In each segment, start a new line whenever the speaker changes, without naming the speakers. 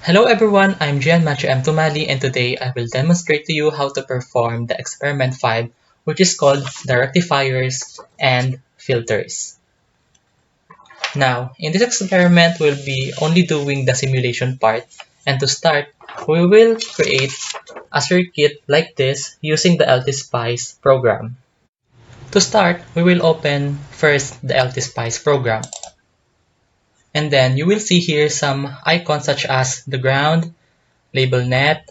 Hello everyone, I'm Gian Macho M. Tumali and today I will demonstrate to you how to perform the experiment 5 which is called the rectifiers and filters. Now, in this experiment we'll be only doing the simulation part, and to start we will create a circuit like this using the LTSpice program. To start, we will open first the LTSpice program. And then you will see here some icons such as the ground, label net,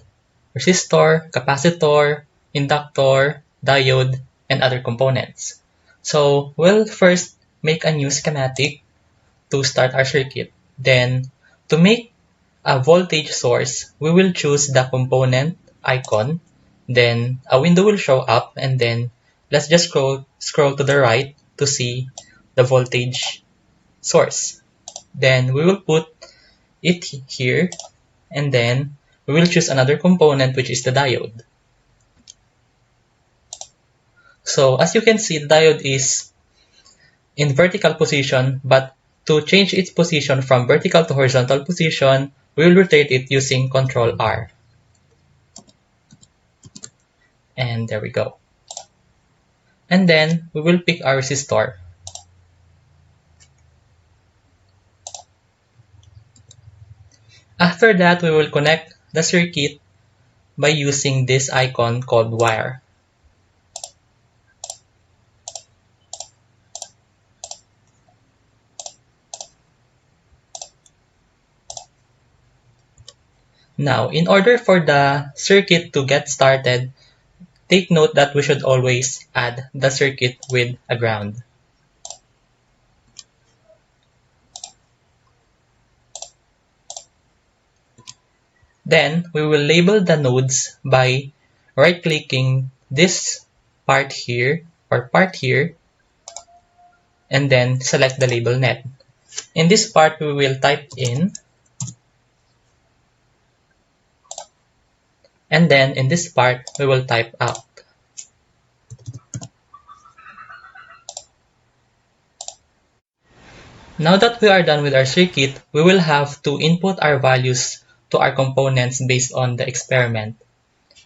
resistor, capacitor, inductor, diode, and other components. So we'll first make a new schematic to start our circuit. Then to make a voltage source, we will choose the component icon. Then a window will show up, and then let's just scroll to the right to see the voltage source. Then we will put it here, and then we will choose another component which is the diode. So as you can see, the diode is in vertical position, but to change its position from vertical to horizontal position, we will rotate it using Ctrl R. And there we go. And then we will pick our resistor. After that, we will connect the circuit by using this icon called wire. Now, in order for the circuit to get started, take note that we should always add the circuit with a ground. Then, we will label the nodes by right-clicking this part here or part here, and then select the label net. In this part, we will type in, and then in this part, we will type out. Now that we are done with our circuit, we will have to input our values to our components based on the experiment.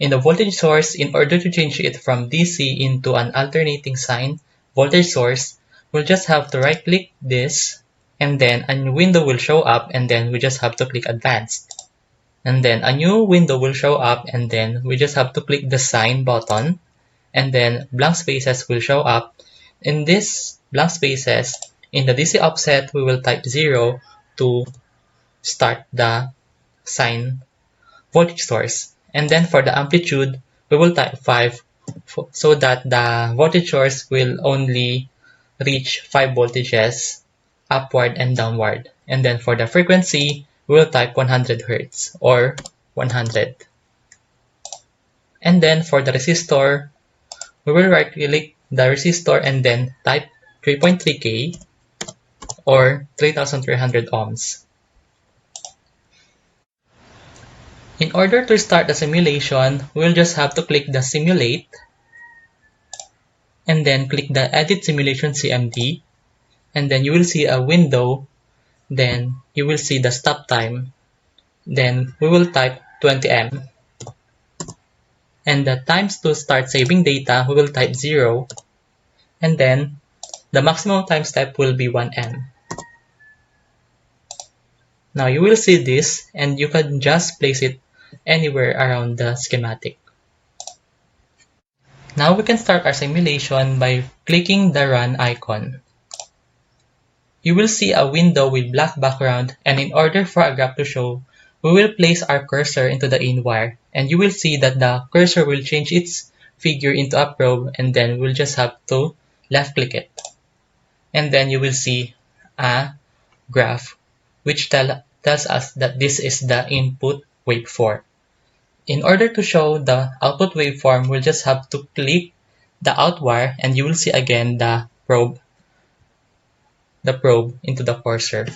In the voltage source, in order to change it from DC into an alternating sign voltage source, we'll just have to right-click this, and then a new window will show up, and then we just have to click Advanced. And then a new window will show up, and then we just have to click the sign button, and then blank spaces will show up. In this blank spaces, in the DC offset, we will type 0 to start the sine voltage source. And then for the amplitude, we will type 5 so that the voltage source will only reach 5 voltages upward and downward. And then for the frequency, we will type 100 Hz or 100. And then for the resistor, we will right-click the resistor and then type 3.3K or 3300 ohms. In order to start the simulation, we'll just have to click the Simulate, and then click the Edit Simulation CMD, and then you will see a window. Then you will see the stop time. Then we will type 20M. And the times to start saving data, we will type 0. And then the maximum time step will be 1M. Now you will see this, and you can just place it anywhere around the schematic. Now we can start our simulation by clicking the Run icon. You will see a window with black background, and in order for a graph to show, we will place our cursor into the in wire, and you will see that the cursor will change its figure into a probe, and then we'll just have to left click it. And then you will see a graph which tells us that this is the input waveform. In order to show the output waveform, we'll just have to click the out wire, and you will see again the probe into the cursor.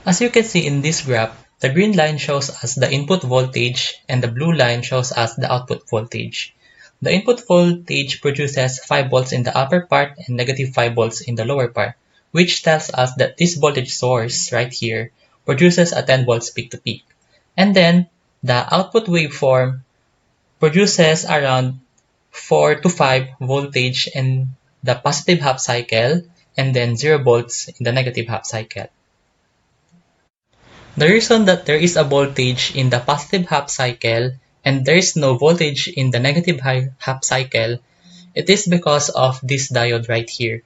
As you can see in this graph, the green line shows us the input voltage and the blue line shows us the output voltage. The input voltage produces 5 volts in the upper part and negative 5 volts in the lower part, which tells us that this voltage source right here produces a 10 volts peak to peak. And then the output waveform produces around 4 to 5 voltage in the positive half cycle and then 0 volts in the negative half cycle. The reason that there is a voltage in the positive half cycle and there is no voltage in the negative half cycle, it is because of this diode right here.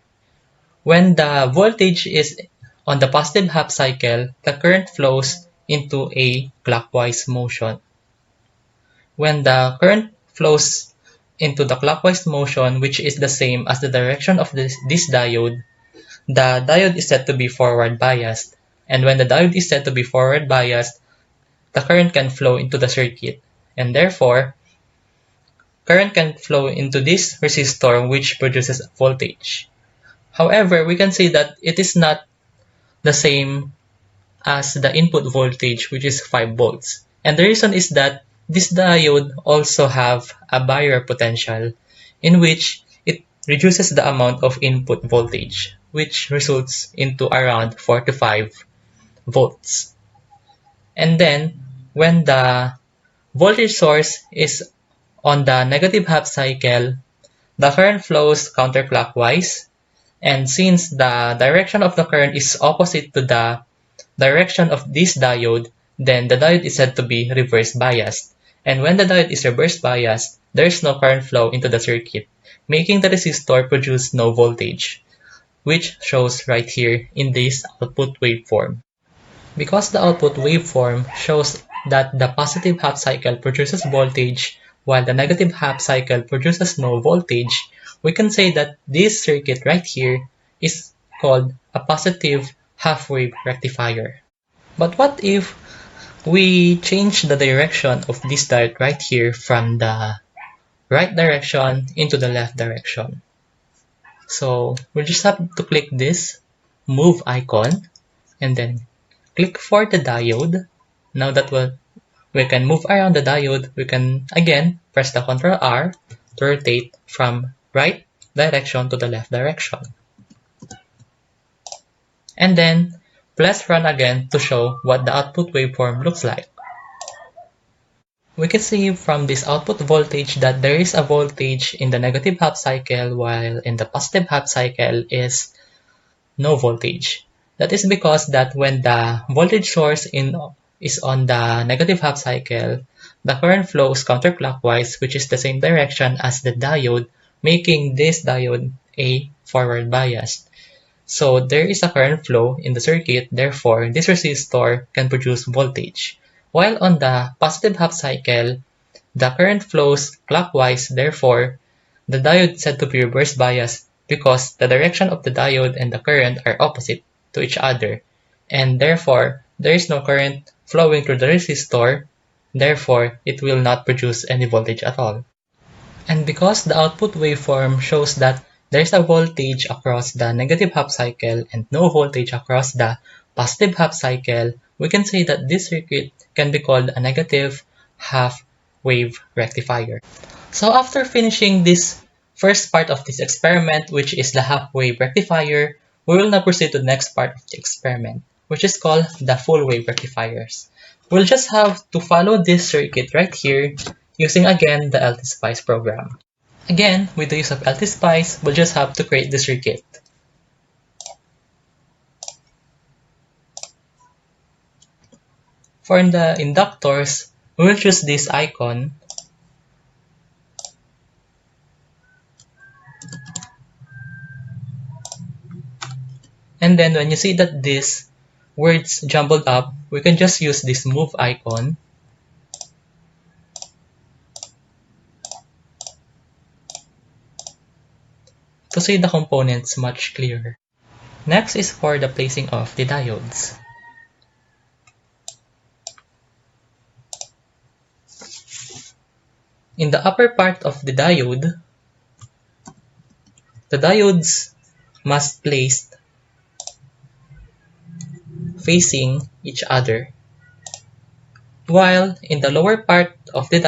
When the voltage is on the positive half cycle, the current flows into a clockwise motion. When the current flows into the clockwise motion, which is the same as the direction of this diode, the diode is said to be forward biased. And when the diode is said to be forward biased, the current can flow into the circuit. And therefore, current can flow into this resistor which produces voltage. However, we can say that it is not the same as the input voltage, which is 5 volts. And the reason is that this diode also have a barrier potential in which it reduces the amount of input voltage, which results into around 4 to 5 volts. And then when the voltage source is on the negative half cycle, the current flows counterclockwise, and since the direction of the current is opposite to the direction of this diode, then the diode is said to be reverse biased. And when the diode is reverse biased, there is no current flow into the circuit, making the resistor produce no voltage, which shows right here in this output waveform. Because the output waveform shows that the positive half cycle produces voltage while the negative half cycle produces no voltage, we can say that this circuit right here is called a positive half-wave rectifier. But what if we change the direction of this diode right here from the right direction into the left direction? So we just have to click this move icon and then click for the diode. Now that we can move around the diode, we can again press the Ctrl R to rotate from right direction to the left direction. And then press run again to show what the output waveform looks like. We can see from this output voltage that there is a voltage in the negative half cycle while in the positive half cycle is no voltage. That is because that when the voltage source is on the negative half cycle, the current flows counterclockwise, which is the same direction as the diode, making this diode a forward biased. So there is a current flow in the circuit, therefore this resistor can produce voltage. While on the positive half cycle, the current flows clockwise, therefore the diode is said to be reverse biased because the direction of the diode and the current are opposite to each other, and therefore there is no current flowing through the resistor, therefore it will not produce any voltage at all. And because the output waveform shows that there is a voltage across the negative half cycle and no voltage across the positive half cycle, we can say that this circuit can be called a negative half wave rectifier. So after finishing this first part of this experiment, which is the half wave rectifier, we will now proceed to the next part of the experiment, which is called the full wave rectifiers. We'll just have to follow this circuit right here using again the LTSpice program. Again, with the use of LTSpice, we'll just have to create the circuit. For the inductors, we will choose this icon. And then when you see that these words jumbled up, we can just use this move icon. To see the components much clearer. Next is for the placing of the diodes. In the upper part of the diodes must place facing each other, while in the lower part of the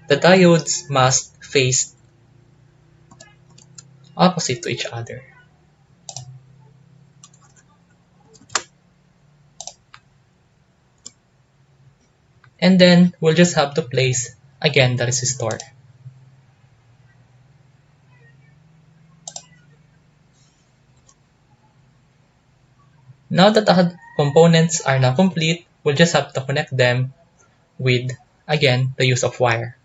diodes must face opposite to each other. And then we'll just have to place again the resistor. Now that the components are now complete, we'll just have to connect them with, again, the use of wire.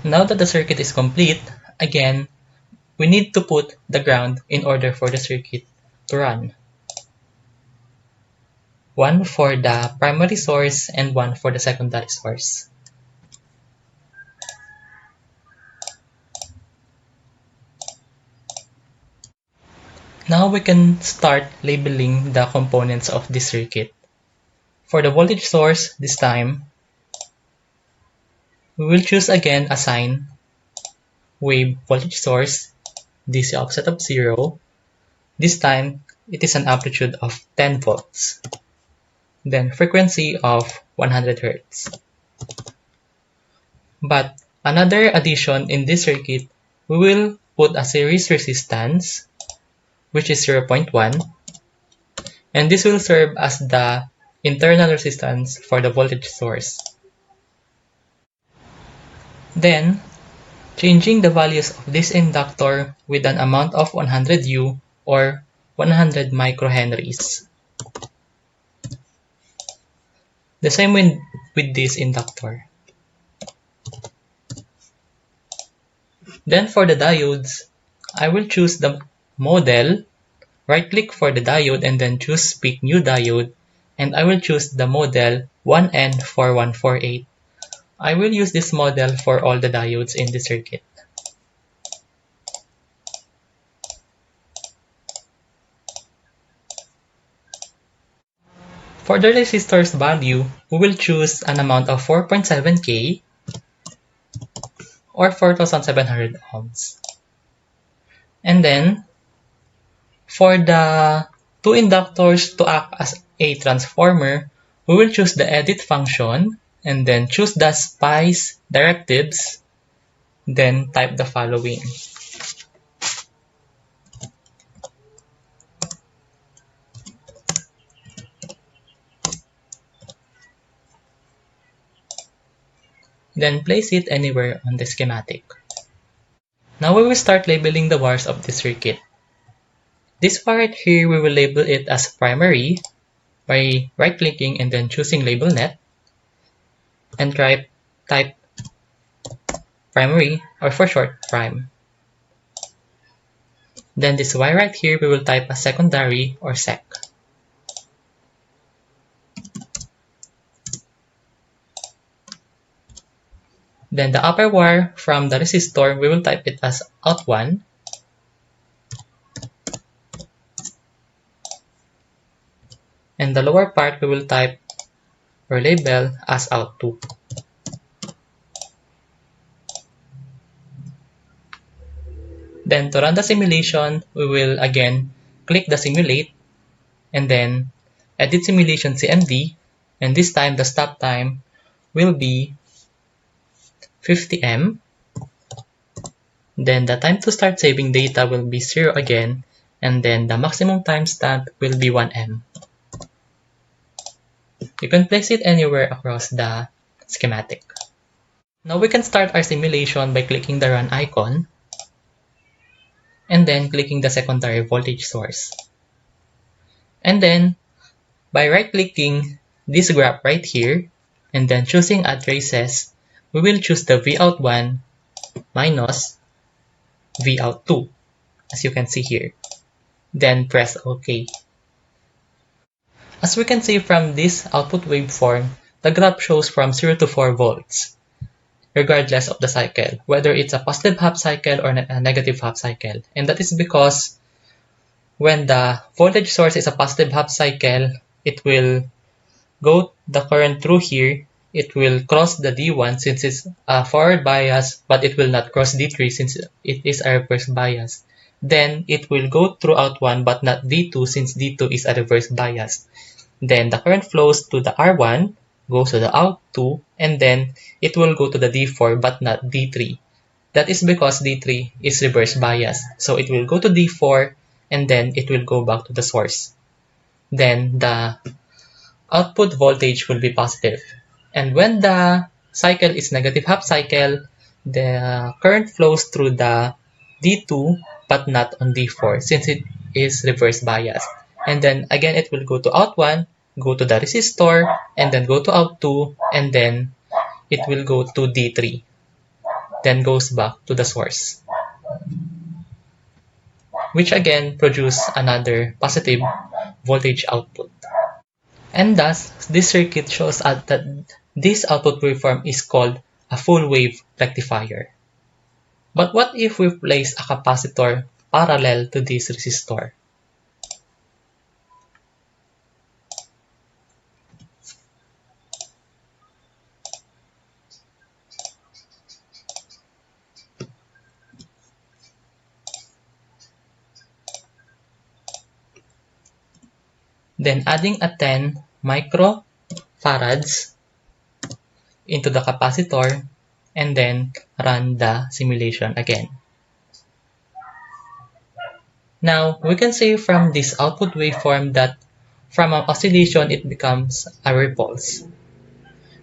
Now that the circuit is complete, again, we need to put the ground in order for the circuit to run. One for the primary source and one for the secondary source. Now we can start labeling the components of this circuit. For the voltage source, this time, we will choose again a sine wave voltage source, DC offset of 0. This time, it is an amplitude of 10 volts. Then frequency of 100 Hz. But another addition in this circuit, we will put a series resistance, which is 0.1, and this will serve as the internal resistance for the voltage source. Then, changing the values of this inductor with an amount of 100 U or 100 microhenries. The same with this inductor. Then for the diodes, I will choose the model, right-click for the diode and then choose Pick New Diode, and I will choose the model 1N4148. I will use this model for all the diodes in the circuit. For the resistor's value, we will choose an amount of 4.7K or 4,700 ohms. And then, for the two inductors to act as a transformer, we will choose the edit function and then choose the SPICE directives, then type the following. Then place it anywhere on the schematic. Now we will start labeling the wires of the circuit. This wire right here, we will label it as primary by right-clicking and then choosing Label Net and type primary, or for short, prime. Then this wire right here, we will type as secondary or sec. Then the upper wire from the resistor, we will type it as out1. And the lower part, we will type or label as out2. Then to run the simulation, we will again click the simulate and then edit simulation CMD, and this time the stop time will be 50 M. Then the time to start saving data will be 0 again, and then the maximum timestamp will be 1 M. You can place it anywhere across the schematic. Now we can start our simulation by clicking the run icon and then clicking the secondary voltage source. And then by right-clicking this graph right here and then choosing add traces, we will choose the Vout1 minus Vout2, as you can see here. Then press OK. As we can see from this output waveform, the graph shows from 0 to 4 volts. regardless of the cycle, whether it's a positive half cycle or a negative half cycle. And that is because when the voltage source is a positive half cycle, it will go the current through here. It will cross the D1 since it's a forward bias, but it will not cross D3 since it is a reverse bias. Then it will go through out1 but not D2 since D2 is a reverse bias. Then the current flows to the R1, goes to the out2, and then it will go to the D4 but not D3. That is because D3 is reverse bias. So it will go to D4 and then it will go back to the source. Then the output voltage will be positive. And when the cycle is negative half cycle, the current flows through the D2 but not on D4 since it is reverse bias. And then again it will go to out1, go to the resistor, and then go to out2, and then it will go to D3, then goes back to the source, which again produce another positive voltage output. And thus, this circuit shows us that this output waveform is called a full wave rectifier. But what if we place a capacitor parallel to this resistor? Then adding a 10 microfarads into the capacitor and then run the simulation again. Now, we can say from this output waveform that from an oscillation it becomes a repulse,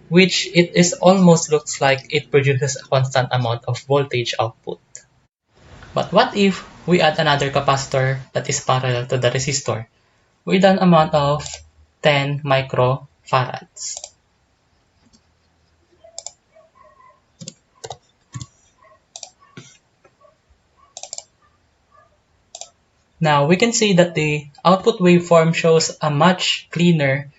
which it is almost looks like it produces a constant amount of voltage output. But what if we add another capacitor that is parallel to the resistor with an amount of 10 microfarads? Now we can see that the output waveform shows a much cleaner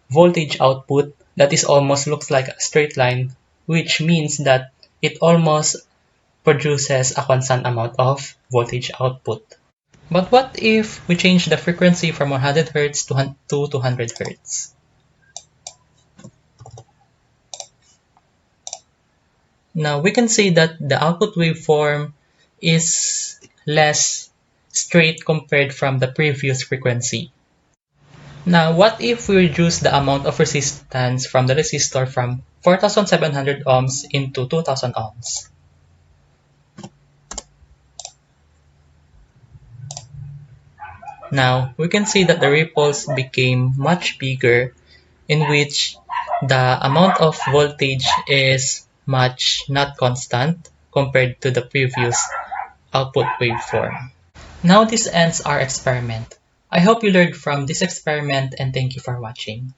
voltage output that is almost looks like a straight line, which means that it almost produces a constant amount of voltage output. But what if we change the frequency from 100 Hz to 200 Hz? Now we can see that the output waveform is less straight compared from the previous frequency. Now what if we reduce the amount of resistance from the resistor from 4700 ohms into 2000 ohms? Now we can see that the ripples became much bigger, in which the amount of voltage is much not constant compared to the previous output waveform. Now this ends our experiment. I hope you learned from this experiment and thank you for watching.